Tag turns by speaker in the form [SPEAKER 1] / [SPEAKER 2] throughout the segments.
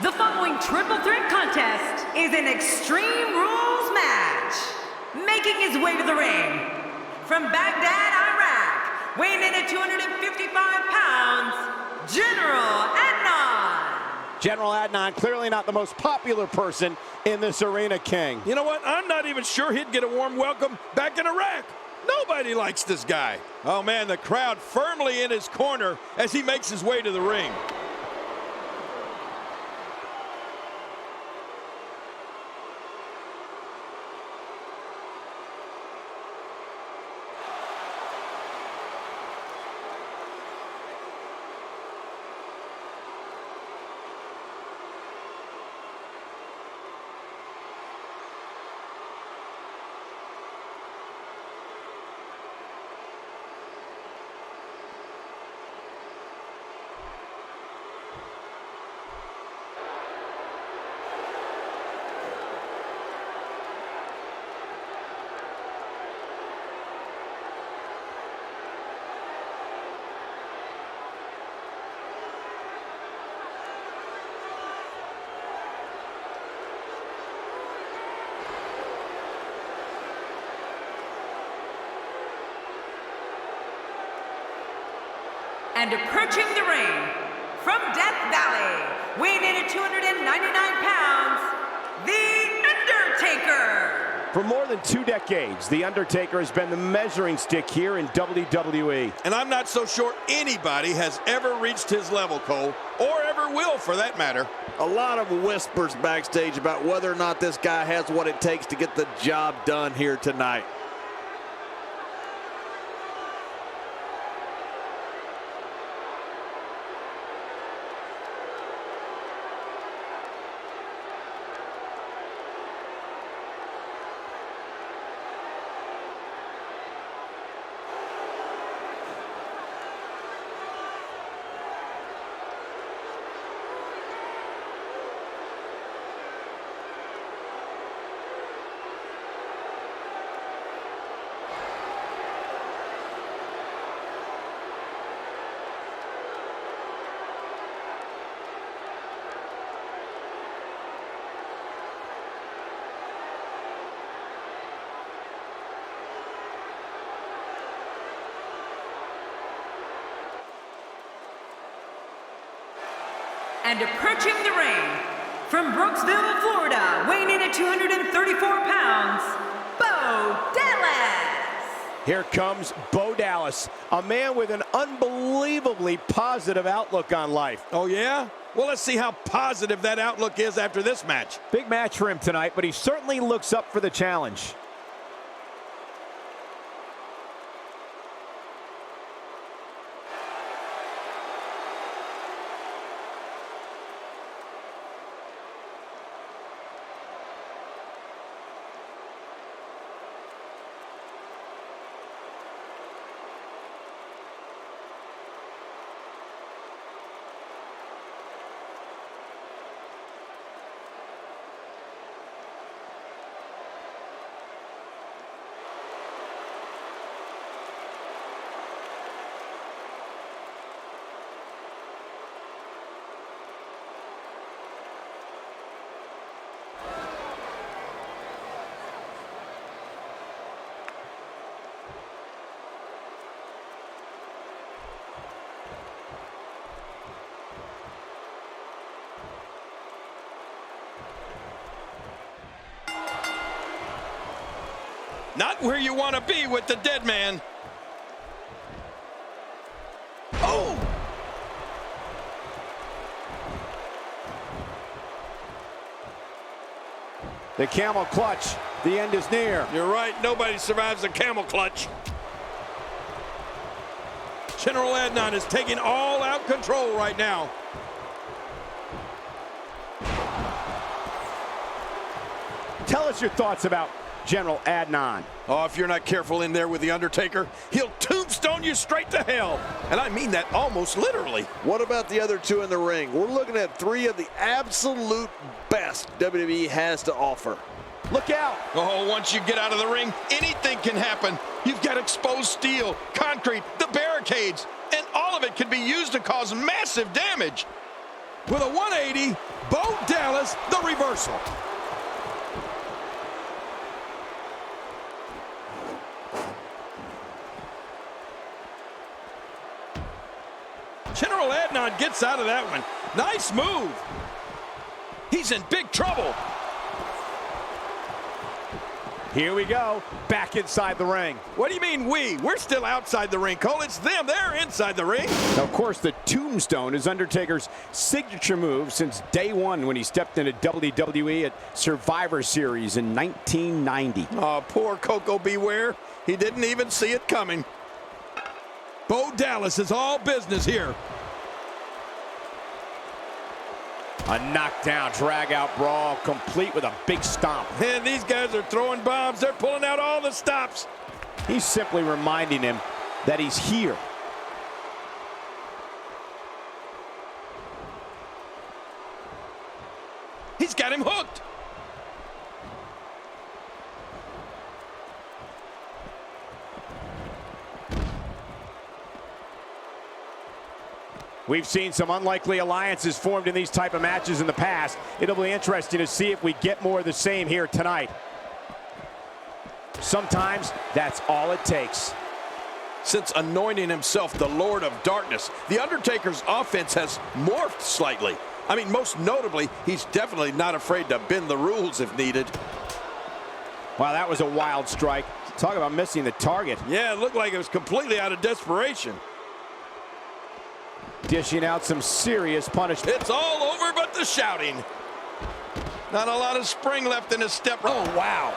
[SPEAKER 1] The following triple threat contest is an Extreme Rules match. Making his way to the ring from Baghdad, Iraq, weighing in at 255 pounds, General Adnan.
[SPEAKER 2] General Adnan, clearly not the most popular person in this arena, King.
[SPEAKER 3] You know what? I'm not even sure he'd get a warm welcome back in Iraq. Nobody likes this guy. Oh, man, the crowd firmly in his corner as he makes his way to the ring.
[SPEAKER 1] And approaching the ring from Death Valley, weighing in at 299 pounds, The Undertaker.
[SPEAKER 2] For more than 2 decades, The Undertaker has been the measuring stick here in WWE.
[SPEAKER 3] And I'm not so sure anybody has ever reached his level, Cole, or ever will for that matter.
[SPEAKER 4] A lot of whispers backstage about whether or not this guy has what it takes to get the job done here tonight.
[SPEAKER 1] And approaching the ring from Brooksville, Florida, weighing in at 234 pounds, Bo Dallas.
[SPEAKER 2] Here comes Bo Dallas, a man with an unbelievably positive outlook on life.
[SPEAKER 3] Oh, yeah? Well, let's see how positive that outlook is after this match.
[SPEAKER 2] Big match for him tonight, but he certainly looks up for the challenge.
[SPEAKER 3] Not where you want to be with the dead man. Oh!
[SPEAKER 2] The camel clutch. The end is near.
[SPEAKER 3] You're right. Nobody survives a camel clutch. General Adnan is taking all-out control right now.
[SPEAKER 2] Tell us your thoughts about General Adnan.
[SPEAKER 3] Oh, if you're not careful in there with The Undertaker, he'll tombstone you straight to hell. And I mean that almost literally.
[SPEAKER 4] What about the other two in the ring? We're looking at 3 of the absolute best WWE has to offer.
[SPEAKER 2] Look out.
[SPEAKER 3] Oh, once you get out of the ring, anything can happen. You've got exposed steel, concrete, the barricades, and all of it can be used to cause massive damage. With a 180, Bo Dallas, the reversal. General Adnan gets out of that one. Nice move. He's in big trouble.
[SPEAKER 2] Here we go, back inside the ring.
[SPEAKER 3] What do you mean we? We're still outside the ring, Cole. It's them. They're inside the ring.
[SPEAKER 2] Now, of course, the tombstone is Undertaker's signature move since day one when he stepped into WWE at Survivor Series in 1990.
[SPEAKER 3] Oh, poor Coco Beware. He didn't even see it coming. Bo Dallas is all business here.
[SPEAKER 2] A knockdown, drag-out brawl, complete with a big stomp.
[SPEAKER 3] Man, these guys are throwing bombs. They're pulling out all the stops.
[SPEAKER 2] He's simply reminding him that he's here.
[SPEAKER 3] He's got him hooked.
[SPEAKER 2] We've seen some unlikely alliances formed in these type of matches in the past. It'll be interesting to see if we get more of the same here tonight. Sometimes that's all it takes.
[SPEAKER 3] Since anointing himself the Lord of Darkness, The Undertaker's offense has morphed slightly. I mean, most notably, he's definitely not afraid to bend the rules if needed.
[SPEAKER 2] Wow, that was a wild strike. Talk about missing the target.
[SPEAKER 3] Yeah, it looked like it was completely out of desperation.
[SPEAKER 2] Dishing out some serious punishment.
[SPEAKER 3] It's all over but the shouting. Not a lot of spring left in his step.
[SPEAKER 2] Oh, wow.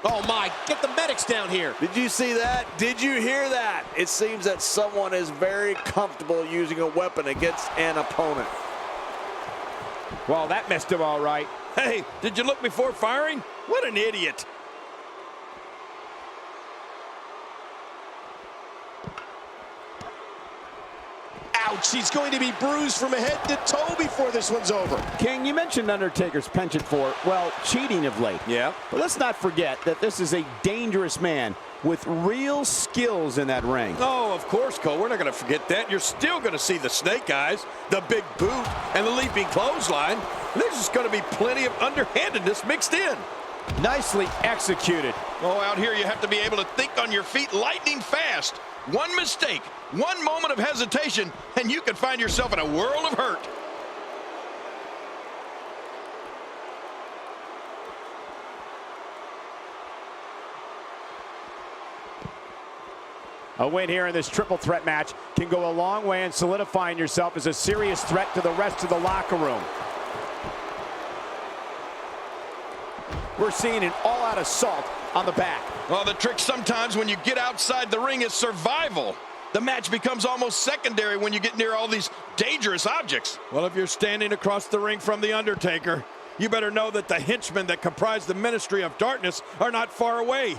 [SPEAKER 2] Oh, my. Get the medics down here.
[SPEAKER 4] Did you see that? Did you hear that? It seems that someone is very comfortable using a weapon against an opponent.
[SPEAKER 2] Well, that missed him all right.
[SPEAKER 3] Hey, did you look before firing? What an idiot.
[SPEAKER 5] Ouch, he's going to be bruised from head to toe before this one's over.
[SPEAKER 2] King, you mentioned Undertaker's penchant for, well, cheating of late.
[SPEAKER 3] Yeah.
[SPEAKER 2] But let's not forget that this is a dangerous man with real skills in that ring.
[SPEAKER 3] Oh, of course, Cole. We're not going to forget that. You're still going to see the snake eyes, the big boot, and the leaping clothesline. There's just going to be plenty of underhandedness mixed in.
[SPEAKER 2] Nicely executed.
[SPEAKER 3] Oh, out here you have to be able to think on your feet lightning fast. One mistake, one moment of hesitation, and you could find yourself in a world of hurt.
[SPEAKER 2] A win here in this triple threat match can go a long way in solidifying yourself as a serious threat to the rest of the locker room. We're seeing an all-out assault on the back.
[SPEAKER 3] Well, the trick sometimes when you get outside the ring is survival. The match becomes almost secondary when you get near all these dangerous objects. Well, if you're standing across the ring from The Undertaker, you better know that the henchmen that comprise the Ministry of Darkness are not far away.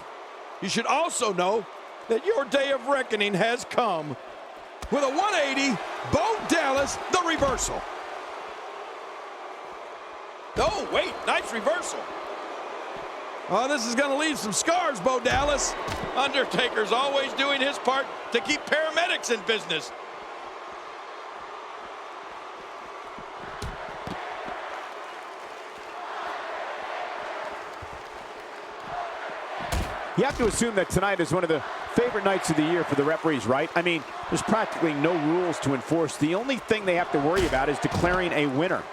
[SPEAKER 3] You should also know that your day of reckoning has come. With a 180, Bo Dallas, the reversal. Oh, wait, nice reversal. Oh, this is going to leave some scars, Bo Dallas. Undertaker's always doing his part to keep paramedics in business.
[SPEAKER 2] You have to assume that tonight is one of the favorite nights of the year for the referees, right? I mean, there's practically no rules to enforce. The only thing they have to worry about is declaring a winner.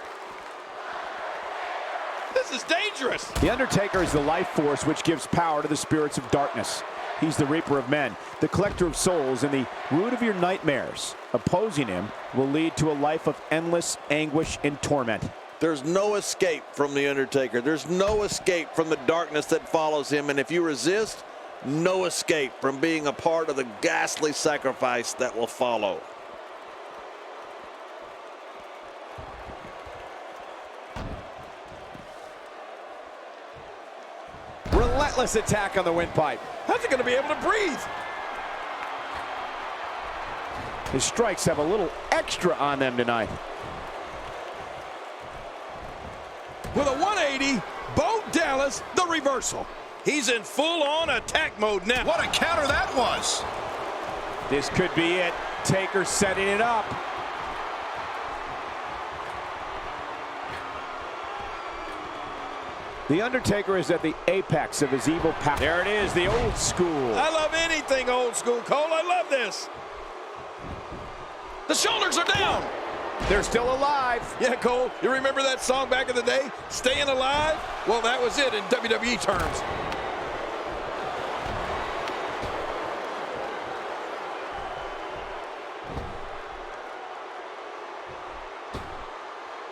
[SPEAKER 3] This is dangerous.
[SPEAKER 2] The Undertaker is the life force which gives power to the spirits of darkness. He's the reaper of men, the collector of souls, and the root of your nightmares. Opposing him will lead to a life of endless anguish and torment.
[SPEAKER 4] There's no escape from The Undertaker. There's no escape from the darkness that follows him. And if you resist, no escape from being a part of the ghastly sacrifice that will follow.
[SPEAKER 2] Relentless attack on the windpipe.
[SPEAKER 3] How's he going to be able to breathe?
[SPEAKER 2] His strikes have a little extra on them tonight.
[SPEAKER 3] With a 180, Bo Dallas, the reversal. He's in full-on attack mode now. What a counter that was.
[SPEAKER 2] This could be it. Taker setting it up. The Undertaker is at the apex of his evil power. There it is, the old school.
[SPEAKER 3] I love anything old school, Cole. I love this. The shoulders are down.
[SPEAKER 2] They're still alive.
[SPEAKER 3] Yeah, Cole, you remember that song back in the day, Staying Alive? Well, that was it in WWE terms.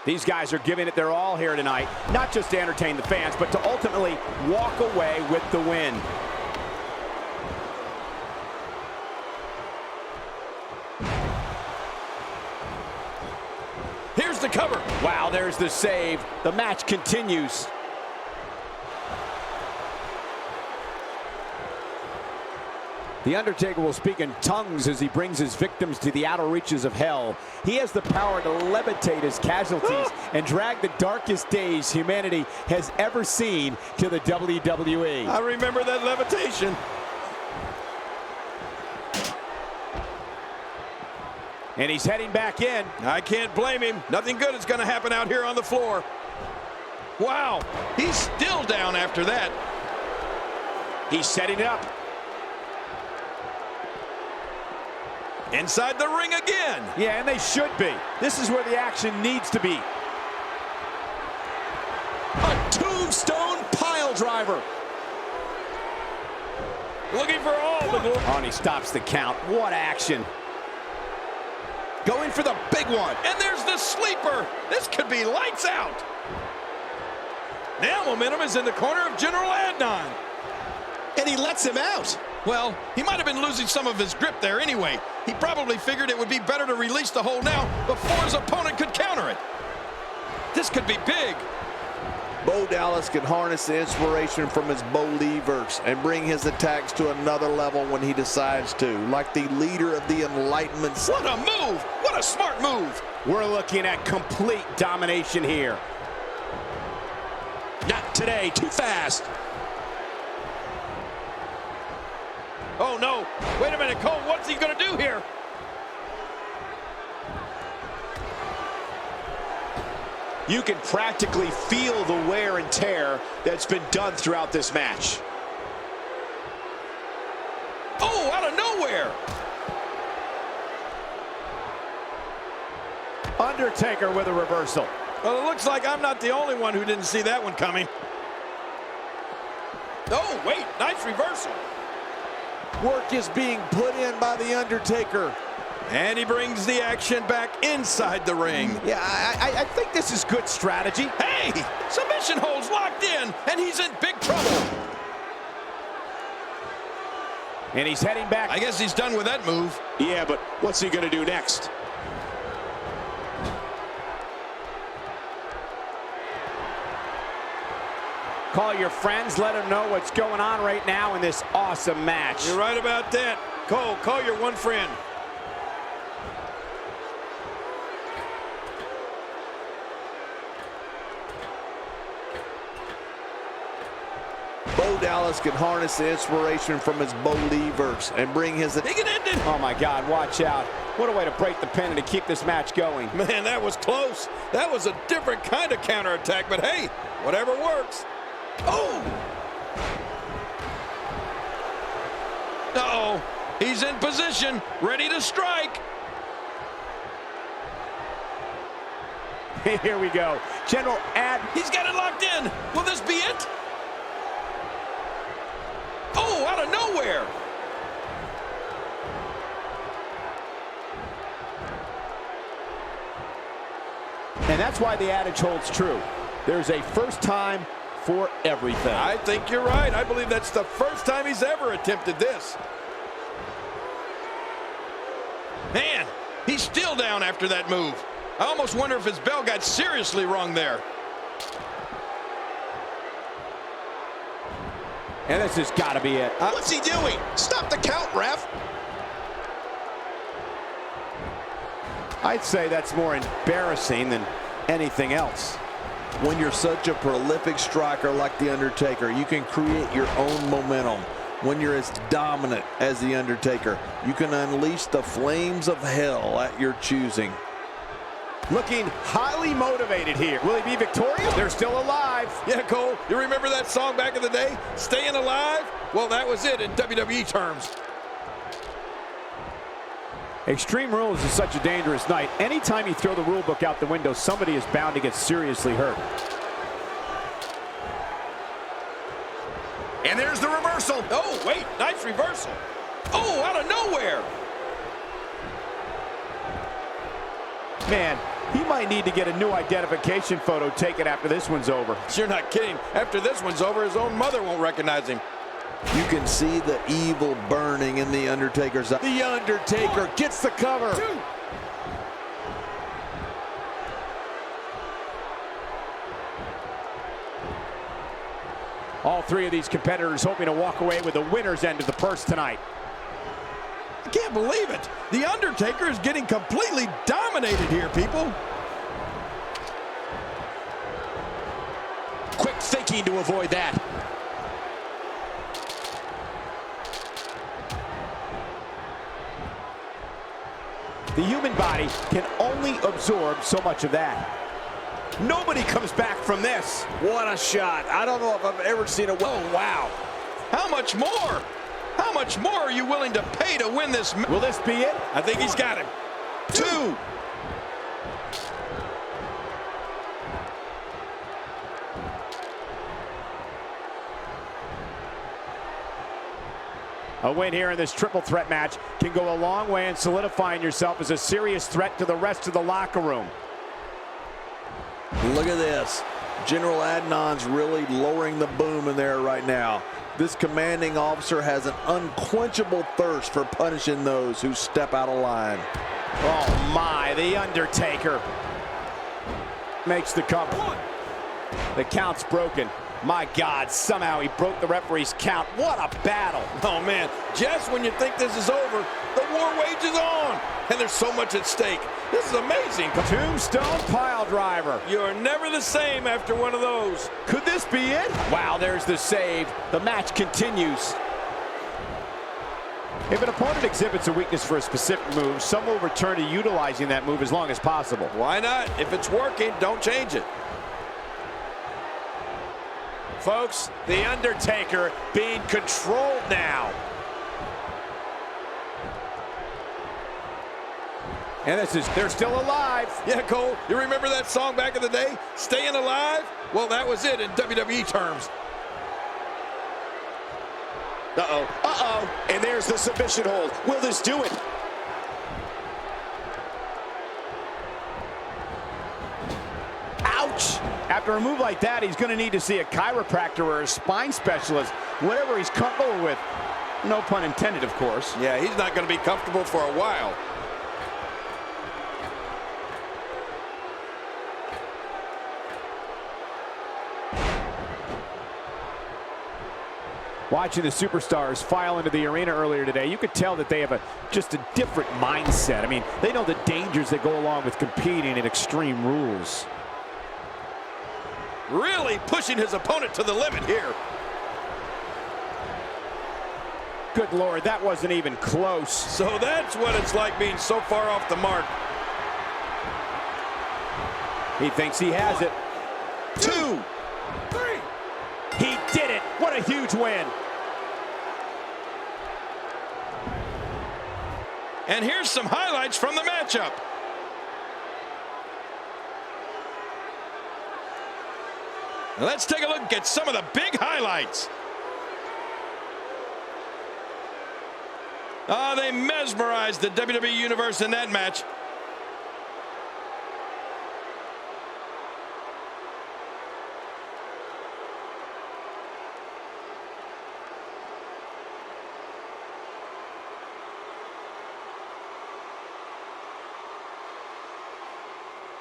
[SPEAKER 2] These guys are giving it their all here tonight, not just to entertain the fans, but to ultimately walk away with the win.
[SPEAKER 3] Here's the cover.
[SPEAKER 2] Wow, there's the save. The match continues. The Undertaker will speak in tongues as he brings his victims to the outer reaches of hell. He has the power to levitate his casualties and drag the darkest days humanity has ever seen to the WWE.
[SPEAKER 3] I remember that levitation.
[SPEAKER 2] And he's heading back in.
[SPEAKER 3] I can't blame him. Nothing good is going to happen out here on the floor. Wow, he's still down after that.
[SPEAKER 2] He's setting it up.
[SPEAKER 3] Inside the ring again.
[SPEAKER 2] Yeah, and they should be. This is where the action needs to be.
[SPEAKER 5] A tombstone pile driver.
[SPEAKER 3] Looking for all the glory.
[SPEAKER 2] Oh, and he stops the count. What action.
[SPEAKER 5] Going for the big one.
[SPEAKER 3] And there's the sleeper. This could be lights out. Now momentum is in the corner of General Adnan.
[SPEAKER 5] And he lets him out.
[SPEAKER 3] Well, he might have been losing some of his grip there anyway. He probably figured it would be better to release the hold now before his opponent could counter it. This could be big.
[SPEAKER 4] Bo Dallas can harness the inspiration from his believers and bring his attacks to another level when he decides to. Like the leader of the Enlightenment.
[SPEAKER 3] What a move! What a smart move!
[SPEAKER 2] We're looking at complete domination here.
[SPEAKER 5] Not today, too fast.
[SPEAKER 3] Oh no, wait a minute, Cole, what's he gonna do here?
[SPEAKER 5] You can practically feel the wear and tear that's been done throughout this match.
[SPEAKER 3] Oh, out of nowhere!
[SPEAKER 2] Undertaker with a reversal.
[SPEAKER 3] Well, it looks like I'm not the only one who didn't see that one coming. Oh, wait, nice reversal.
[SPEAKER 4] Work is being put in by the Undertaker.
[SPEAKER 3] And he brings the action back inside the ring.
[SPEAKER 2] Yeah, I think this is good strategy.
[SPEAKER 3] Hey, submission holds locked in, and he's in big trouble.
[SPEAKER 2] And he's heading back.
[SPEAKER 3] I guess he's done with that move.
[SPEAKER 5] Yeah, but what's he gonna do next?
[SPEAKER 2] Call your friends, let them know what's going on right now in this awesome match.
[SPEAKER 3] You're right about that. Cole, call your one friend.
[SPEAKER 4] Bo Dallas can harness the inspiration from his believers and bring his...
[SPEAKER 3] He can end it.
[SPEAKER 2] Oh my God, watch out. What a way to break the pin and to keep this match going.
[SPEAKER 3] Man, that was close. That was a different kind of counterattack, but hey, whatever works. Oh! Uh-oh. He's in position, ready to strike.
[SPEAKER 2] Here we go. General
[SPEAKER 3] He's got it locked in. Will this be it? Oh, out of nowhere.
[SPEAKER 2] And that's why the adage holds true. There's a first time for everything.
[SPEAKER 3] I think you're right. I believe that's the first time he's ever attempted this. Man, he's still down after that move. I almost wonder if his bell got seriously wrong there.
[SPEAKER 2] And this has got to be it.
[SPEAKER 5] What's he doing? Stop the count, ref.
[SPEAKER 2] I'd say that's more embarrassing than anything else.
[SPEAKER 4] When you're such a prolific striker like The Undertaker, you can create your own momentum. When you're as dominant as The Undertaker, you can unleash the flames of hell at your choosing.
[SPEAKER 2] looking highly motivated here. Will he be victorious? They're still alive.
[SPEAKER 3] Yeah, Cole, you remember that song back in the day? Staying alive? Well, that was it in WWE terms.
[SPEAKER 2] Extreme Rules is such a dangerous night. Anytime you throw the rule book out the window, somebody is bound to get seriously hurt.
[SPEAKER 3] And there's the reversal. Oh, wait, nice reversal. Oh, out of nowhere.
[SPEAKER 2] Man, he might need to get a new identification photo taken after this one's over.
[SPEAKER 3] You're not kidding. After this one's over, his own mother won't recognize him.
[SPEAKER 4] You can see the evil burning in the Undertaker's eye.
[SPEAKER 2] The Undertaker gets the cover.
[SPEAKER 3] 2.
[SPEAKER 2] All three of these competitors hoping to walk away with the winner's end of the purse tonight.
[SPEAKER 3] I can't believe it. The Undertaker is getting completely dominated here, people.
[SPEAKER 5] Quick thinking to avoid that.
[SPEAKER 2] The human body can only absorb so much of that. Nobody comes back from this.
[SPEAKER 4] What a shot. I don't know if I've ever seen a...
[SPEAKER 3] Oh, wow. How much more? How much more are you willing to pay to win this?
[SPEAKER 2] Will this be it?
[SPEAKER 3] I think he's got him. 2.
[SPEAKER 2] A win here in this triple threat match can go a long way in solidifying yourself as a serious threat to the rest of the locker room.
[SPEAKER 4] Look at this. General Adnan's really lowering the boom in there right now. This commanding officer has an unquenchable thirst for punishing those who step out of line.
[SPEAKER 2] Oh my, the Undertaker makes the cover. The count's broken. My God, somehow he broke the referee's count. What a battle.
[SPEAKER 3] Oh, man. Just when you think this is over, the war wages on. And there's so much at stake. This is amazing.
[SPEAKER 2] Tombstone pile driver.
[SPEAKER 3] You're never the same after one of those.
[SPEAKER 2] Could this be it? Wow, there's the save. The match continues. If an opponent exhibits a weakness for a specific move, some will return to utilizing that move as long as possible.
[SPEAKER 3] Why not? If it's working, don't change it.
[SPEAKER 2] Folks, The Undertaker being controlled now. And they're still alive.
[SPEAKER 3] Yeah, Cole, you remember that song back in the day? Staying alive? Well, that was it in WWE terms.
[SPEAKER 5] Uh-oh, uh-oh. And there's the submission hold. Will this do it?
[SPEAKER 2] Ouch! After a move like that, he's going to need to see a chiropractor or a spine specialist, whatever he's comfortable with. No pun intended, of course.
[SPEAKER 3] Yeah, he's not going to be comfortable for a while.
[SPEAKER 2] Watching the superstars file into the arena earlier today, you could tell that they have just a different mindset. I mean, they know the dangers that go along with competing in Extreme Rules.
[SPEAKER 3] Really pushing his opponent to the limit here.
[SPEAKER 2] Good Lord, that wasn't even close.
[SPEAKER 3] So that's what it's like being so far off the mark.
[SPEAKER 2] He thinks he has it.
[SPEAKER 3] 2, 3.
[SPEAKER 2] He did it. What a huge win.
[SPEAKER 3] And here's some highlights from the matchup. Let's take a look at some of the big highlights. They mesmerized the WWE Universe in that match.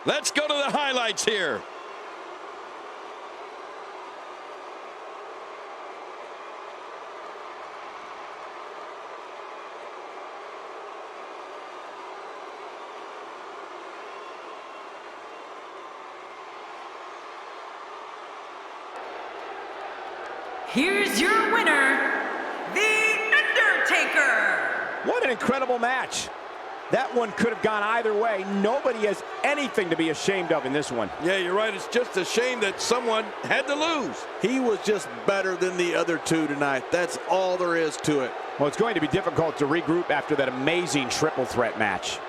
[SPEAKER 3] Let's go to the highlights here.
[SPEAKER 1] Here's your winner, The Undertaker.
[SPEAKER 2] What an incredible match. That one could have gone either way. Nobody has anything to be ashamed of in this one.
[SPEAKER 3] Yeah, you're right. It's just a shame that someone had to lose.
[SPEAKER 4] He was just better than the other two tonight. That's all there is to it.
[SPEAKER 2] Well, it's going to be difficult to regroup after that amazing triple threat match.